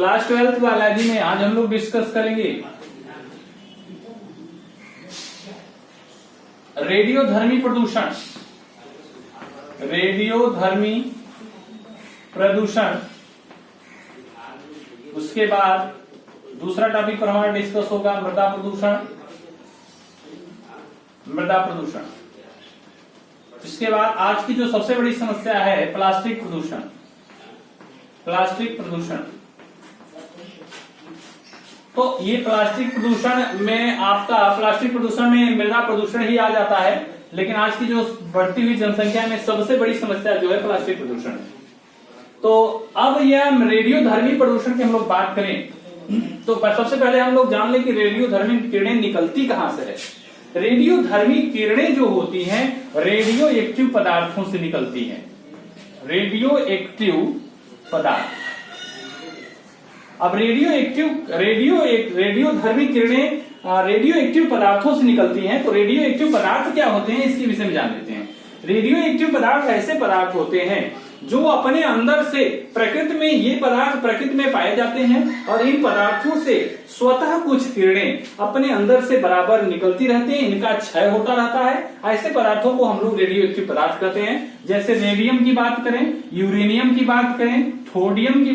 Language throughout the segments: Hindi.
क्लास 12th बायोलॉजी में आज हम लोग डिस्कस करेंगे रेडियोधर्मी प्रदूषण। रेडियोधर्मी प्रदूषण, उसके बाद दूसरा टॉपिक पर हमारा डिस्कस होगा मृदा प्रदूषण। मृदा प्रदूषण, इसके बाद आज की जो सबसे बड़ी समस्या है प्लास्टिक प्रदूषण। प्लास्टिक प्रदूषण, तो ये प्लास्टिक प्रदूषण में आपका प्लास्टिक प्रदूषण में मृदा प्रदूषण ही आ जाता है, लेकिन आज की जो बढ़ती हुई जनसंख्या में सबसे बड़ी समस्या जो है प्लास्टिक प्रदूषण है। तो अब यह रेडियोधर्मी प्रदूषण की हम लोग बात करें तो सबसे पहले हम लोग जान लें कि रेडियोधर्मी किरणें निकलती कहां से है। रेडियोधर्मी किरणें जो होती हैं रेडियो एक्टिव पदार्थों से निकलती हैं। रेडियो एक्टिव पदार्थ, अब रेडियोधर्मी किरणें रेडियो एक्टिव पदार्थों से निकलती हैं। तो रेडियो एक्टिव पदार्थ क्या होते हैं इसके विषय में जान लेते हैं। रेडियो एक्टिव पदार्थ ऐसे पदार्थ होते हैं जो अपने अंदर से प्रकृति में, ये पदार्थ प्रकृति में पाए जाते हैं और इन पदार्थों से स्वतः कुछ किरणें अपने अंदर से बराबर निकलती रहती हैं, इनका क्षय होता रहता है। ऐसे पदार्थों को हम लोग रेडियो एक्टिव पदार्थ कहते हैं। जैसे रेडियम की बात करें, यूरेनियम की बात करें, थोरियम की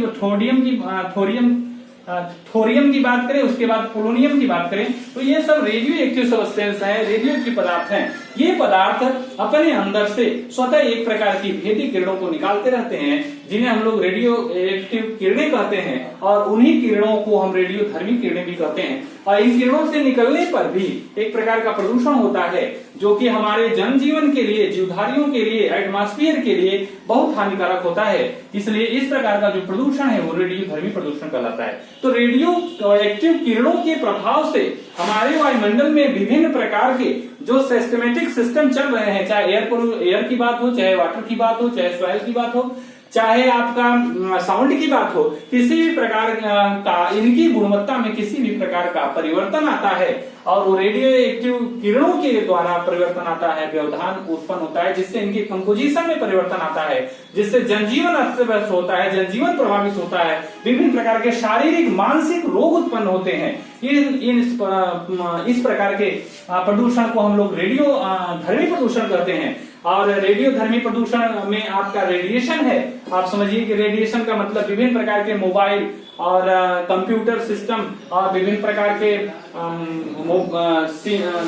बात करें, उसके बाद पोलोनियम की बात करें, तो ये सब रेडियो एक्टिव सब्सटेंस है, रेडियो एक्टिव पदार्थ हैं। ये पदार्थ अपने अंदर से स्वतः एक प्रकार की भेदी किरणों को निकालते रहते हैं, जिन्हें हम लोग रेडियो एक्टिव किरणें कहते हैं, और उन्हीं किरणों को हम रेडियोधर्मी किरणें भी कहते हैं। और इन किरणों से निकलने पर भी एक प्रकार का प्रदूषण होता है जो कि हमारे जनजीवन के लिए, जीवधारियों के लिए, एटमॉस्फेयर के लिए बहुत हानिकारक होता है। इसलिए इस प्रकार का जो प्रदूषण है वो रेडियोधर्मी प्रदूषण कहलाता है। तो रेडियो एक्टिव किरणों के प्रभाव से हमारे वायुमंडल में विभिन्न प्रकार के जो सिस्टमेटिक सिस्टम चल रहे हैं, चाहे एयर की बात हो, चाहे वाटर की बात हो, चाहे सॉइल की बात हो, चाहे आपका साउंड की बात हो, किसी भी प्रकार का इनकी गुणवत्ता में किसी भी प्रकार का परिवर्तन आता है और वो रेडियो एक्टिव किरणों के द्वारा परिवर्तन आता है, व्यवधान उत्पन्न होता है, जिससे इनके कंपोजिशन में परिवर्तन आता है, जिससे जनजीवन अस्त व्यस्त होता है, जनजीवन प्रभावित होता है, विभिन्न प्रकार के शारीरिक मानसिक रोग उत्पन्न होते हैं। इस प्रकार के प्रदूषण को हम लोग रेडियोधर्मी प्रदूषण कहते हैं। और रेडियोधर्मी प्रदूषण में आपका रेडिएशन है। आप समझिए कि रेडिएशन का मतलब विभिन्न प्रकार के मोबाइल और कंप्यूटर सिस्टम और विभिन्न प्रकार के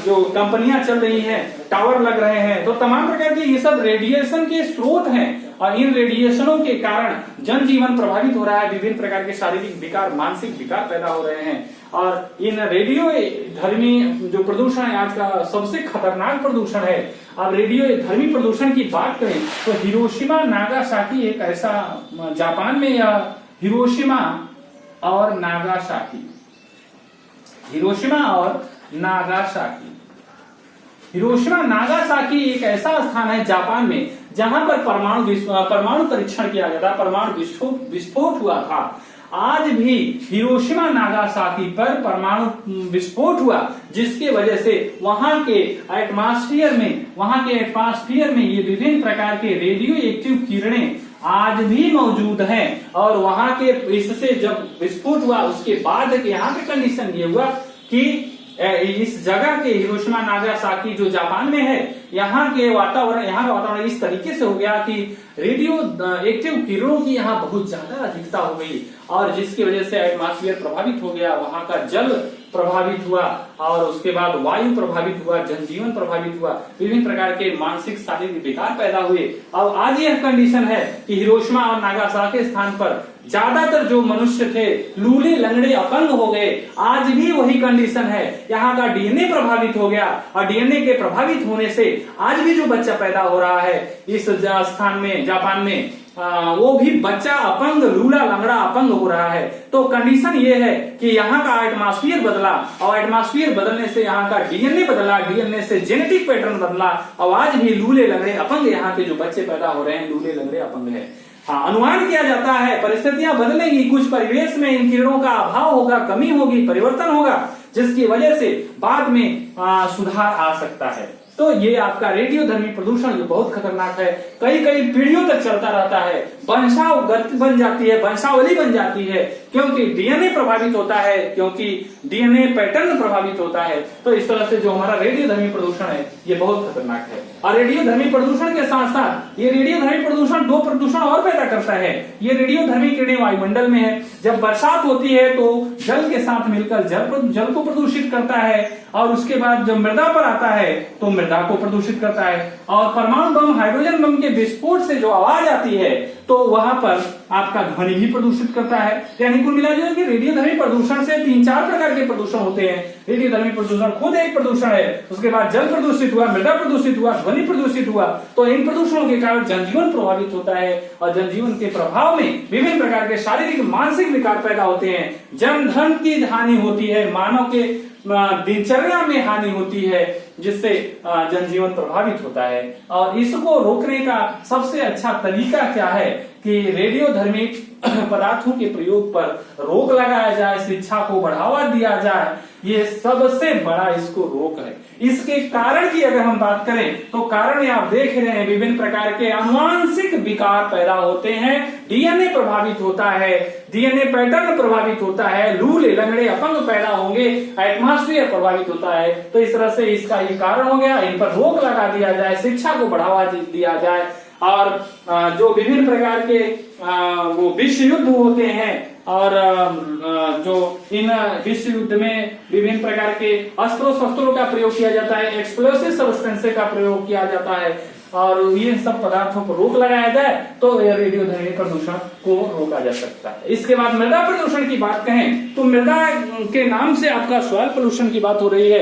जो कंपनियां चल रही हैं, टावर लग रहे हैं, तो तमाम प्रकार के ये सब रेडिएशन के स्रोत हैं। और इन रेडिएशनों के कारण जनजीवन प्रभावित हो रहा है, विभिन्न प्रकार के शारीरिक विकार, मानसिक विकार पैदा हो रहे हैं। और इन रेडियोधर्मी जो प्रदूषण है आज का सबसे खतरनाक प्रदूषण है। अब रेडियोधर्मी प्रदूषण की बात करें तो हिरोशिमा नागासाकी एक ऐसा, जापान में या हिरोशिमा और नागासाकी, हिरोशिमा और नागासाकी, हिरोशिमा नागासाकी एक ऐसा स्थान है जापान में जहां पर परमाणु परीक्षण किया गया था, परमाणु विस्फोट हुआ था। आज भी हिरोशिमा नागासाकी पर परमाणु विस्फोट हुआ, जिसके वजह से वहां के एटमॉस्फेयर में ये विभिन्न प्रकार के रेडियो एक्टिव किरणें आज भी मौजूद हैं। और वहां के इससे जब विस्फोट हुआ उसके बाद यहाँ पे कंडीशन ये हुआ कि इस जगह के हिरोशिमा नागासाकी जो जापान में है, यहाँ का वातावरण इस तरीके से हो गया कि रेडियो एक्टिव किरणों की यहाँ बहुत ज्यादा अधिकता हो गई, और जिसकी वजह से एटमॉस्फेयर प्रभावित हो गया, वहां का जल प्रभावित हुआ, और उसके बाद वायु प्रभावित हुआ, जनजीवन प्रभावित हुआ, विभिन्न प्रकार के मानसिक शारीरिक विकार पैदा हुए। अब आज यह कंडीशन है कि हिरोशिमा और नागासाकी स्थान पर ज्यादातर जो मनुष्य थे लूले लंगड़े अपंग हो गए। आज भी वही कंडीशन है, यहाँ का डीएनए प्रभावित हो गया, और डीएनए के प्रभावित होने से आज भी जो बच्चा पैदा हो रहा है इस स्थान में, जापान में, वो भी बच्चा अपंग, लूला लंगड़ा अपंग हो रहा है। तो कंडीशन ये है कि यहाँ का एटमॉस्फेयर बदला, और एटमॉस्फेयर बदलने से यहाँ का डीएनए बदला, डीएनए से जेनेटिक पैटर्न बदला, और आज भी लूले लंगड़े अपंग यहाँ के जो बच्चे पैदा हो रहे हैं लूले लंगड़े अपंग है। हाँ, अनुमान किया जाता है परिस्थितियां बदलेंगी, कुछ परिवेश में इन किरणों का अभाव होगा, कमी होगी, परिवर्तन होगा, जिसकी वजह से बाद में सुधार आ सकता है। तो ये आपका रेडियोधर्मी प्रदूषण ये बहुत खतरनाक है, कई कई पीढ़ियों तक चलता रहता है, वंशावली बन जाती है, क्योंकि डीएनए प्रभावित होता है, क्योंकि डीएनए पैटर्न प्रभावित होता है। तो इस तरह से जो हमारा रेडियोधर्मी प्रदूषण है ये बहुत खतरनाक है। और रेडियोधर्मी प्रदूषण के साथ साथ ये रेडियोधर्मी प्रदूषण दो प्रदूषण और पैदा करता है। ये रेडियोधर्मी किरणें वायुमंडल में है, जब बरसात होती है तो जल के साथ मिलकर जल को प्रदूषित करता है, और उसके बाद जब मृदा पर आता है तो मृदा को प्रदूषित करता है। और परमाणु बम, हाइड्रोजन बम के विस्फोट से जो आवाज आती है तो वहां पर आपका ध्वनि भी प्रदूषित करता है। यानी कुल मिलाकर के रेडियोधर्मी प्रदूषण से 3-4 प्रकार के प्रदूषण होते हैं। रेडियोधर्मी प्रदूषण खुद एक प्रदूषण है, उसके बाद जल प्रदूषित हुआ, मृदा प्रदूषित हुआ, ध्वनि प्रदूषित हुआ। तो इन प्रदूषणों के कारण जनजीवन प्रभावित होता है, और जनजीवन के प्रभाव में विभिन्न प्रकार के शारीरिक मानसिक विकार पैदा होते हैं। जन धन की हानि होती है, मानव के दिनचर्या में हानि होती है, जिससे जनजीवन प्रभावित होता है। और इसको रोकने का सबसे अच्छा तरीका क्या है कि रेडियोधर्मी पदार्थों के प्रयोग पर रोक लगाया जाए, शिक्षा को बढ़ावा दिया जाए। ये सबसे बड़ा इसको रोक है। इसके कारण की अगर हम बात करें तो कारण आप देख रहे हैं, विभिन्न प्रकार के आनुवांशिक विकार पैदा होते हैं, डीएनए प्रभावित होता है, डीएनए पैटर्न प्रभावित होता है, लूले लंगड़े अपंग पैदा होंगे, एटमॉस्फेयर प्रभावित होता है। तो इस तरह से इसका ये कारण हो गया, इन पर रोक लगा दिया जाए, शिक्षा को बढ़ावा दिया जाए। और जो विभिन्न प्रकार के वो विश्व युद्ध होते हैं, और जो इन विश्व युद्ध में विभिन्न प्रकार के अस्त्रों शस्त्रों का प्रयोग किया जाता है, एक्सप्लोसिव सब्सटेंस का प्रयोग किया जाता है, और ये सब पदार्थों को रोक लगाया जाए तो रेडियोधर्मी प्रदूषण को रोका जा सकता है। इसके बाद मृदा प्रदूषण की बात कहें तो मृदा के नाम से आपका सॉइल पोल्यूशन की बात हो रही है।